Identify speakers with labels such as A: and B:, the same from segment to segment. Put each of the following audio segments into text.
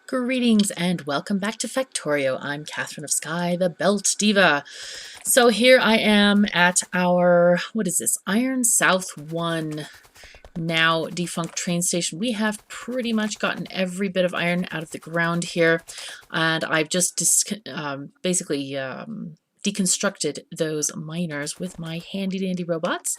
A: Greetings and welcome back to Factorio. I'm KatherineOfSky, the Belt Diva. So here I am at our, what is this, Iron South 1, now defunct train station. We have pretty much gotten every bit of iron out of the ground here, and I've just basically deconstructed those miners with my handy dandy robots.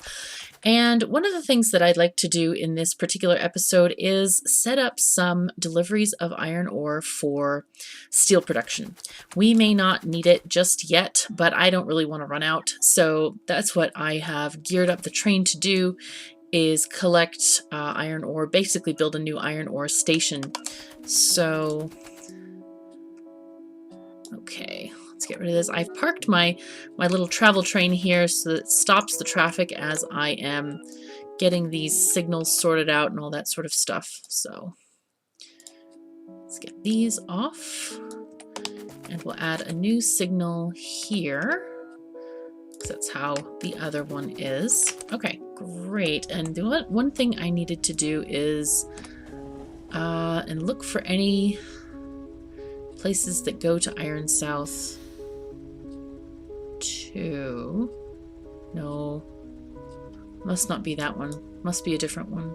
A: And one of the things that I'd like to do in this particular episode is set up some deliveries of iron ore for steel production. We may not need it just yet, but I don't really want to run out. So that's what I have geared up the train to do, is collect iron ore, basically build a new iron ore station. So, okay. Let's get rid of this. I've parked my little travel train here so that it stops the traffic as I am getting these signals sorted out and all that sort of stuff. So let's get these off, and we'll add a new signal here, because that's how the other one is. Okay, great. And the one thing I needed to do is and look for any places that go to Iron South 2. No, must not be that one. Must be a different one.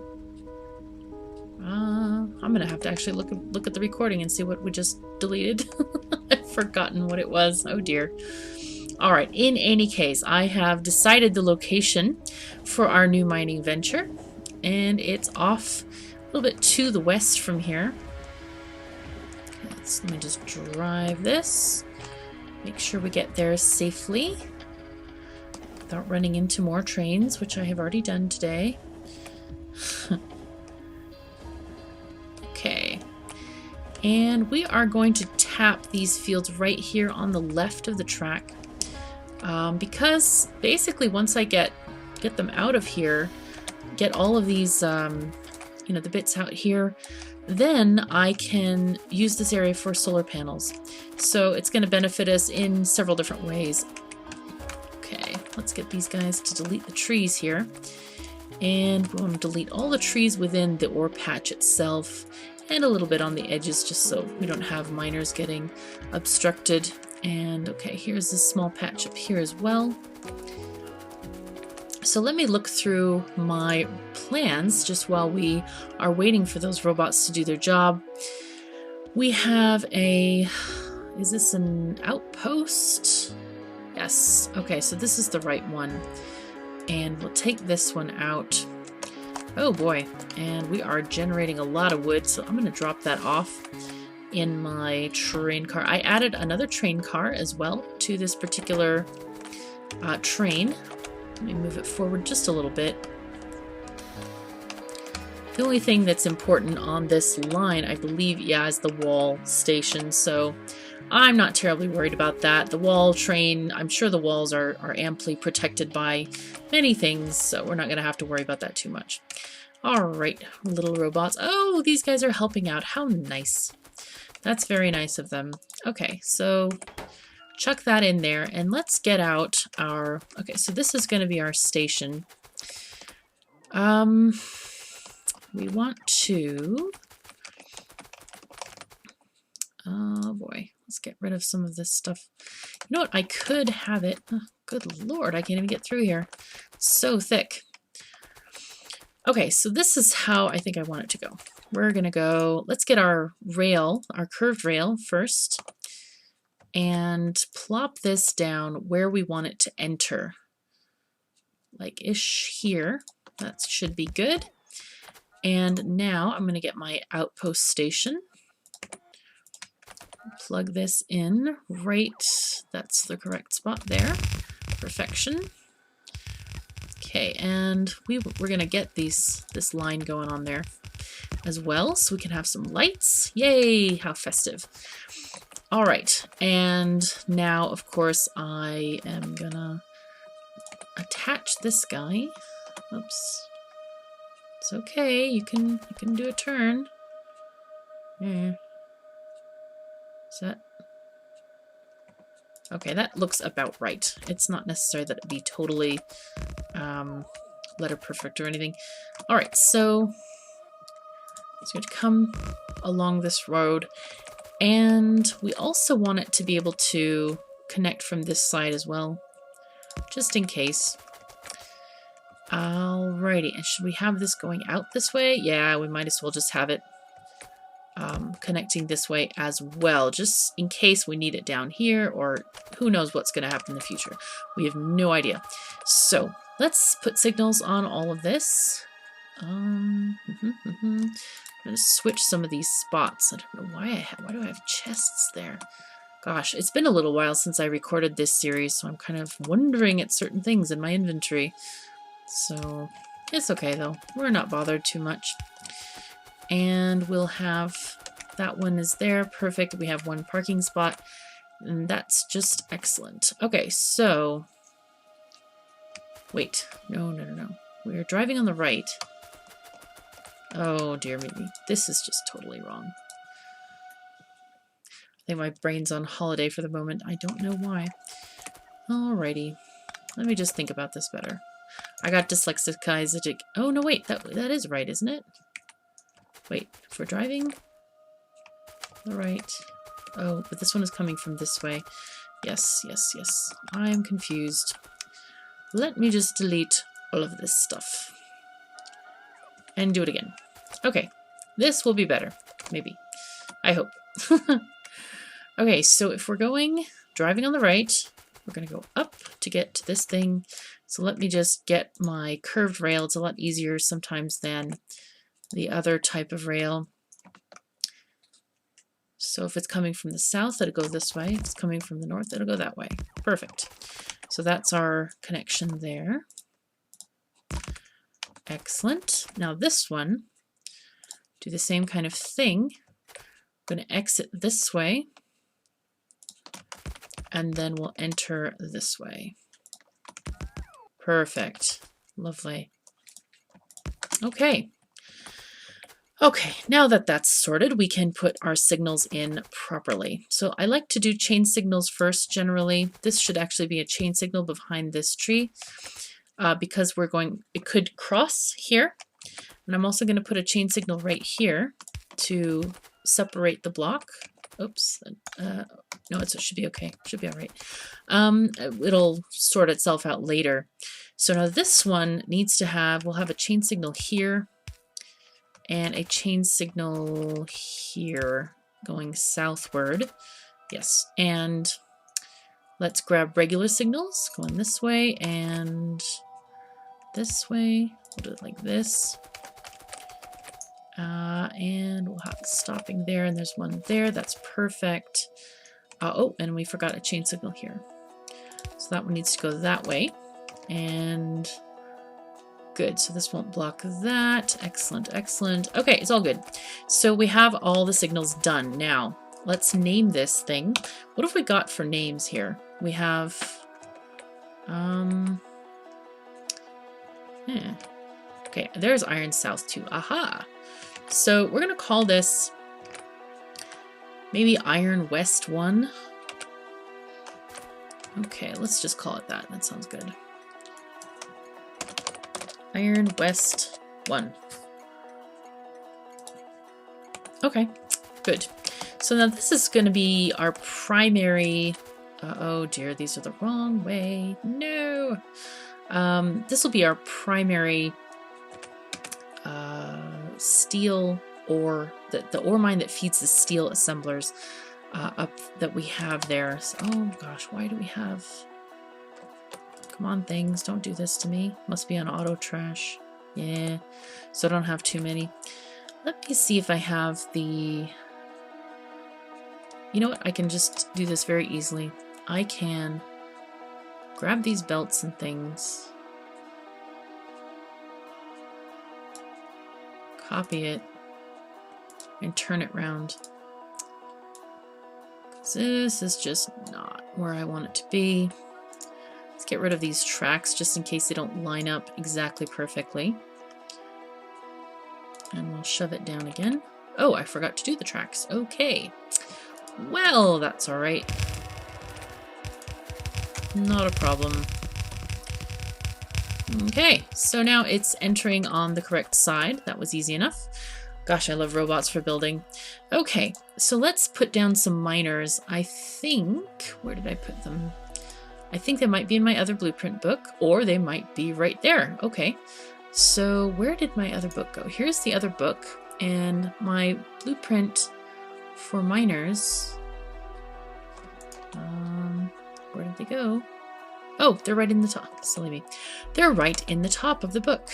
A: I'm gonna have to actually look at the recording and see what we just deleted. I've forgotten what it was. Oh dear. All right. In any case, I have decided the location for our new mining venture, and it's off a little bit to the west from here. Let me just drive this. Make sure we get there safely without running into more trains, which I have already done today. Okay. And we are going to tap these fields right here on the left of the track. Because basically once I get them out of here, get all of these, the bits out here, then I can use this area for solar panels. So it's going to benefit us in several different ways. Okay, let's get these guys to delete the trees here. And we want to delete all the trees within the ore patch itself, and a little bit on the edges, just so we don't have miners getting obstructed. And okay, here's this small patch up here as well. So let me look through my plans just while we are waiting for those robots to do their job. We have is this an outpost? Yes. Okay, so this is the right one. And we'll take this one out. Oh boy. And we are generating a lot of wood, so I'm going to drop that off in my train car. I added another train car as well to this particular train. Let me move it forward just a little bit. The only thing that's important on this line, I believe, is the wall station, so I'm not terribly worried about that. The wall train, I'm sure the walls are amply protected by many things, so we're not going to have to worry about that too much. Alright, little robots. Oh, these guys are helping out. How nice. That's very nice of them. Okay, so chuck that in there, and let's get out our... Okay, so this is going to be our station. We want to... Oh boy, let's get rid of some of this stuff. You know what? I could have it... Oh, good lord, I can't even get through here. It's so thick. Okay, so this is how I think I want it to go. We're going to go... Let's get our rail, our curved rail first, and plop this down where we want it to enter. Like ish here. That should be good. And now I'm going to get my outpost station. Plug this in right. That's the correct spot there. Perfection. Okay, and we're going to get this line going on there as well, so we can have some lights. Yay, how festive. All right, and now, of course, I am gonna attach this guy. Oops. It's okay. You can do a turn. Is that okay? That looks about right. It's not necessary that it be totally letter perfect or anything. All right, so It's going to come along this road. And we also want it to be able to connect from this side as well, just in case. Alrighty, and should we have this going out this way? Yeah, we might as well just have it connecting this way as well, just in case we need it down here, or who knows what's going to happen in the future. We have no idea. So let's put signals on all of this. I'm going to switch some of these spots. I don't know why why do I have chests there? Gosh, it's been a little while since I recorded this series, so I'm kind of wondering at certain things in my inventory. So it's okay though. We're not bothered too much. And we'll have that one is there. Perfect. We have one parking spot, and that's just excellent. Okay, so wait. No. We're driving on the right. Oh dear me. This is just totally wrong. I think my brain's on holiday for the moment. I don't know why. Alrighty. Let me just think about this better. I got dyslexicized. Oh no, wait. That is right, isn't it? Wait, if we're driving the right. Oh, but this one is coming from this way. Yes. I'm confused. Let me just delete all of this stuff. And do it again. Okay, this will be better. Maybe. I hope. Okay, so if we're driving on the right, we're going to go up to get to this thing. So let me just get my curved rail. It's a lot easier sometimes than the other type of rail. So if it's coming from the south, it'll go this way. If it's coming from the north, it'll go that way. Perfect. So that's our connection there. Excellent. Now this one, do the same kind of thing. I'm going to exit this way, and then we'll enter this way. Perfect. Lovely. Okay. Okay, now that that's sorted, we can put our signals in properly. So I like to do chain signals first generally. This should actually be a chain signal behind this tree because it could cross here. And I'm also going to put a chain signal right here to separate the block. Oops. No, it should be okay. It should be all right. It'll sort itself out later. So now this one needs to we'll have a chain signal here and a chain signal here going southward. Yes, and let's grab regular signals going this way and this way. We'll do it like this. And we'll have stopping there, and there's one there. That's perfect. Oh, and we forgot a chain signal here. So that one needs to go that way. And good, so this won't block that. Excellent, excellent. Okay, it's all good. So we have all the signals done. Now, let's name this thing. What have we got for names here? We have, okay, there's Iron South too. Aha! So we're going to call this maybe Iron West 1. Okay, let's just call it that. That sounds good. Iron West 1. Okay, good. So now this is going to be our primary... oh dear, these are the wrong way. No! This will be our primary steel ore, the ore mine that feeds the steel assemblers up that we have there. So, oh gosh, why do we have... Come on, things, don't do this to me. Must be on auto trash. Yeah, so I don't have too many. Let me see if I have the... You know what? I can just do this very easily. I can grab these belts and things, copy it, and turn it round. This is just not where I want it to be. Let's get rid of these tracks just in case they don't line up exactly perfectly. And we'll shove it down again. Oh, I forgot to do the tracks. Okay. Well, that's all right. Not a problem. Okay, so now it's entering on the correct side. That was easy enough. Gosh, I love robots for building. Okay, so let's put down some miners. I think, where did I put them? I think they might be in my other blueprint book, or they might be right there. Okay, so where did my other book go? Here's the other book, and my blueprint for miners. Where did they go? Oh, they're right in the top. Silly me. They're right in the top of the book.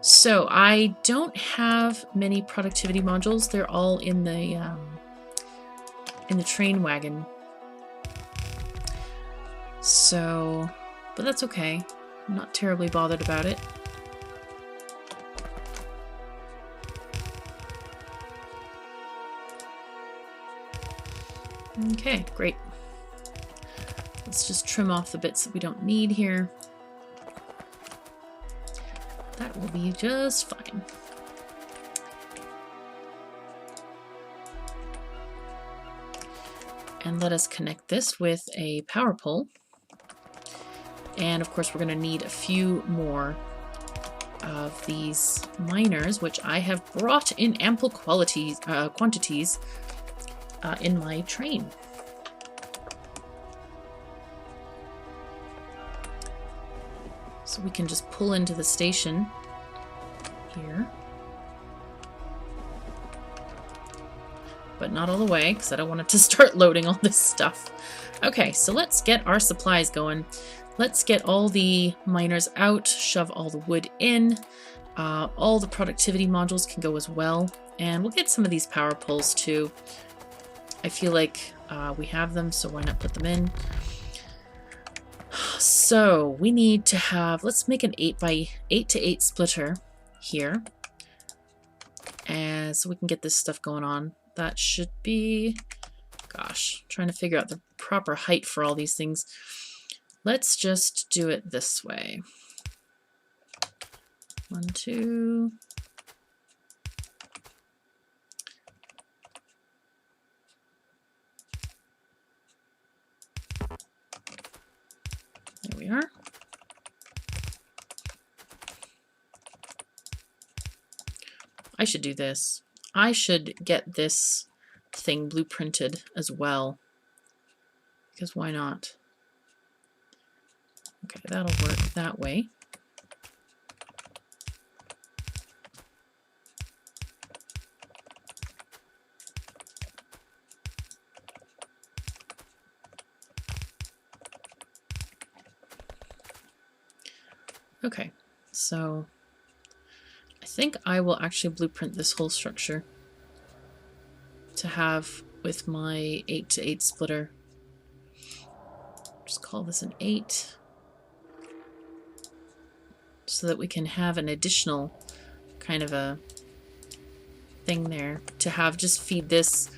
A: So I don't have many productivity modules. They're all in the train wagon. So, but that's okay. I'm not terribly bothered about it. Okay, great. Let's just trim off the bits that we don't need here. That will be just fine. And let us connect this with a power pole. And of course, we're going to need a few more of these miners, which I have brought in ample quantities in my train. So we can just pull into the station here. But not all the way, because I don't want it to start loading all this stuff. Okay, so let's get our supplies going. Let's get all the miners out, shove all the wood in. All the productivity modules can go as well. And we'll get some of these power poles too. I feel like we have them, so why not put them in? So we need to have, let's make an 8 to 8 splitter here. And so we can get this stuff going on. That should be, gosh, trying to figure out the proper height for all these things. Let's just do it this way. 1, 2. There we are. I should do this. I should get this thing blueprinted as well. Because why not? Okay, that'll work that way. Okay, so I think I will actually blueprint this whole structure to have with my 8 to 8 splitter. Just call this an 8 so that we can have an additional kind of a thing there to have just feed this,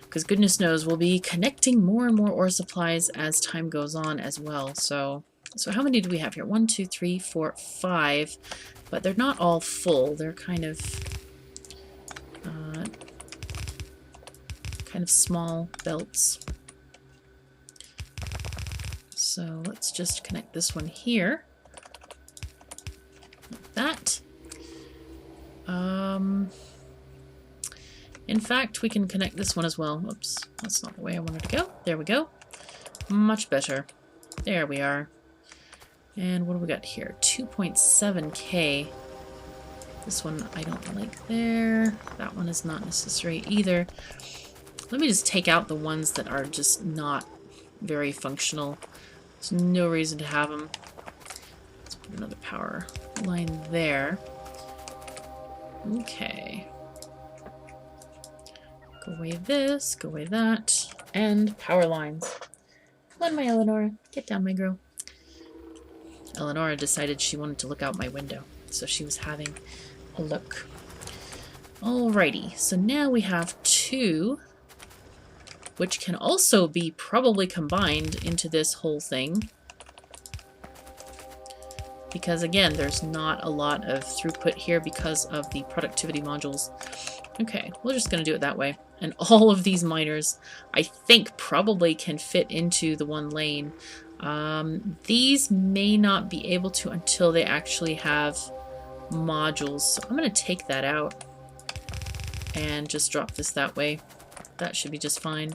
A: because goodness knows we'll be connecting more and more ore supplies as time goes on as well. So how many do we have here? 1, 2, 3, 4, 5, but they're not all full. They're kind of small belts. So let's just connect this one here, like that. In fact, we can connect this one as well. Oops, that's not the way I wanted to go. There we go. Much better. There we are. And what do we got here? 2.7K. This one I don't like there. That one is not necessary either. Let me just take out the ones that are just not very functional. There's no reason to have them. Let's put another power line there. Okay. Go away this, go away that, and power lines. Come on, my Eleanor. Get down, my girl. Eleonora decided she wanted to look out my window, so she was having a look. Alrighty, so now we have 2, which can also be probably combined into this whole thing. Because again, there's not a lot of throughput here because of the productivity modules. Okay, we're just going to do it that way. And all of these miners, I think, probably can fit into the one lane. These may not be able to until they actually have modules. So I'm going to take that out and just drop this that way. That should be just fine.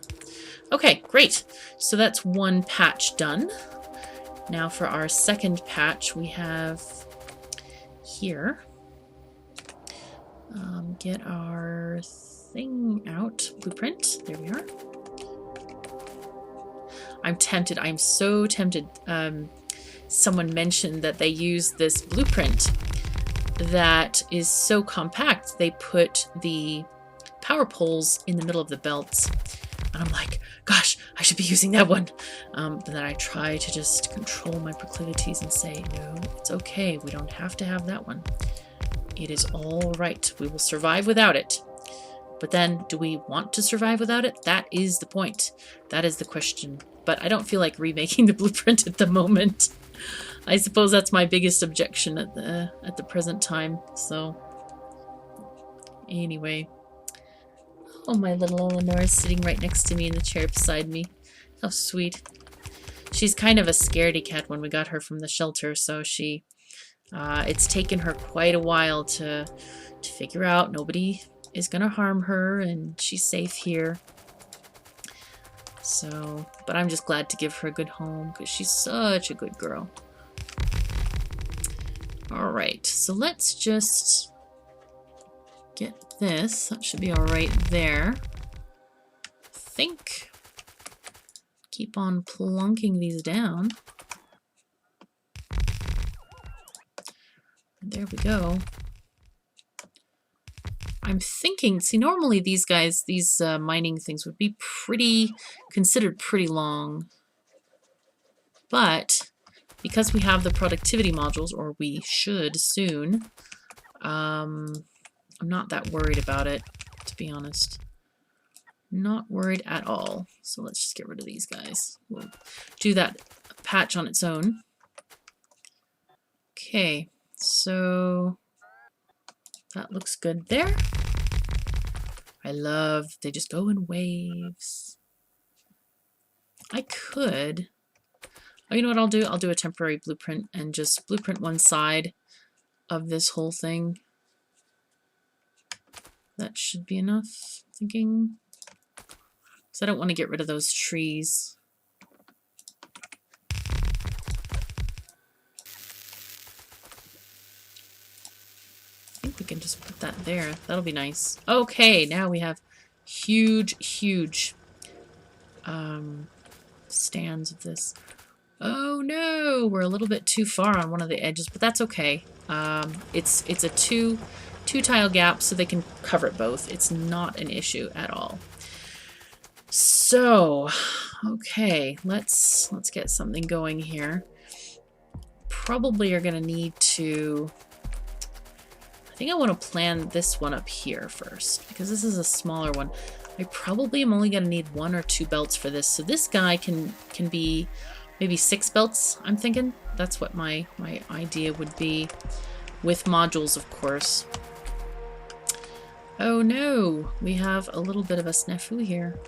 A: Okay, great. So that's one patch done. Now for our second patch, we have here. Get our thing out. Blueprint. There we are. I'm tempted. I'm so tempted. Someone mentioned that they use this blueprint that is so compact. They put the power poles in the middle of the belts. And I'm like, gosh, I should be using that one. But then I try to just control my proclivities and say, no, it's okay. We don't have to have that one. It is all right. We will survive without it. But then, do we want to survive without it? That is the point. That is the question. But I don't feel like remaking the blueprint at the moment. I suppose that's my biggest objection at the present time. So, anyway. Oh, my little Eleanor is sitting right next to me in the chair beside me. How sweet. She's kind of a scaredy cat when we got her from the shelter, so she... it's taken her quite a while to figure out nobody is going to harm her and she's safe here. So, but I'm just glad to give her a good home because she's such a good girl. Alright, so let's just get this. That should be alright there. I think. Keep on plunking these down. There we go. I'm thinking, see, normally these guys, these mining things would be considered pretty long. But because we have the productivity modules, or we should soon, I'm not that worried about it, to be honest. Not worried at all. So let's just get rid of these guys. We'll do that patch on its own. Okay. So that looks good there. I love, they just go in waves. I could, oh, you know what I'll do? I'll do a temporary blueprint and just blueprint one side of this whole thing. That should be enough, I'm thinking. Because I don't want to get rid of those trees. I think we can just put that there. That'll be nice. Okay, now we have huge stands of this. Oh no, we're a little bit too far on one of the edges, but that's okay. It's a two tile gap, so they can cover it both. It's not an issue at all. So, okay, let's get something going here. Probably are gonna need to. I think I want to plan this one up here first, because this is a smaller one. I probably am only going to need 1 or 2 belts for this. So this guy can be maybe 6 belts, I'm thinking. That's what my idea would be, with modules, of course. Oh no, we have a little bit of a snafu here.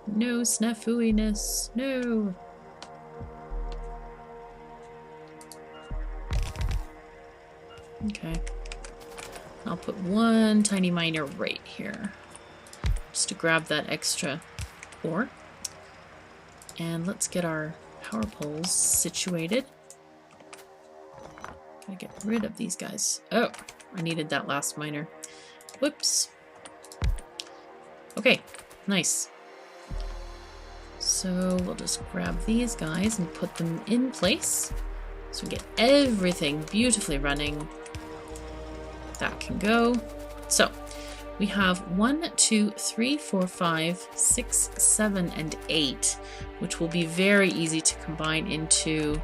A: No snafuiness, no. Okay. I'll put one tiny miner right here, just to grab that extra ore. And let's get our power poles situated. Gotta get rid of these guys. Oh, I needed that last miner. Whoops. Okay, nice. So we'll just grab these guys and put them in place. So we get everything beautifully running. That can go. So we have 1, 2, 3, 4, 5, 6, 7, and 8, which will be very easy to combine into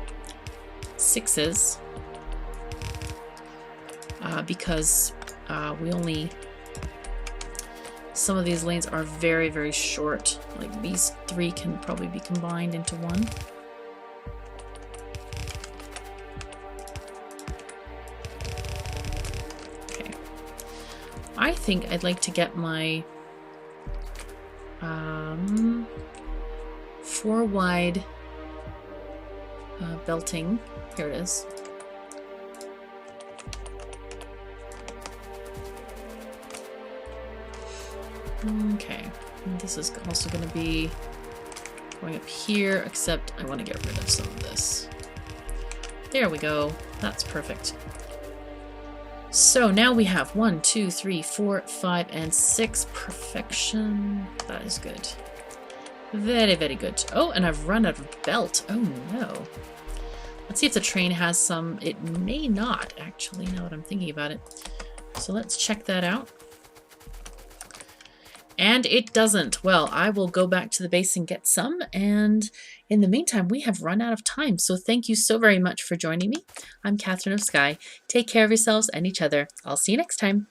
A: 6s because we only, some of these lanes are very short. Like these 3 can probably be combined into 1. I think I'd like to get my 4 wide belting. Here it is. Okay, and this is also going to be going up here, except I want to get rid of some of this. There we go. That's perfect. So now we have 1, 2, 3, 4, 5, and 6. Perfection. That is good. Very, very good. Oh, and I've run out of belt. Oh no. Let's see if the train has some. It may not, actually, now that I'm thinking about it. So let's check that out. And it doesn't. Well, I will go back to the base and get some. And in the meantime, we have run out of time. So thank you so very much for joining me. I'm KatherineOfSky. Take care of yourselves and each other. I'll see you next time.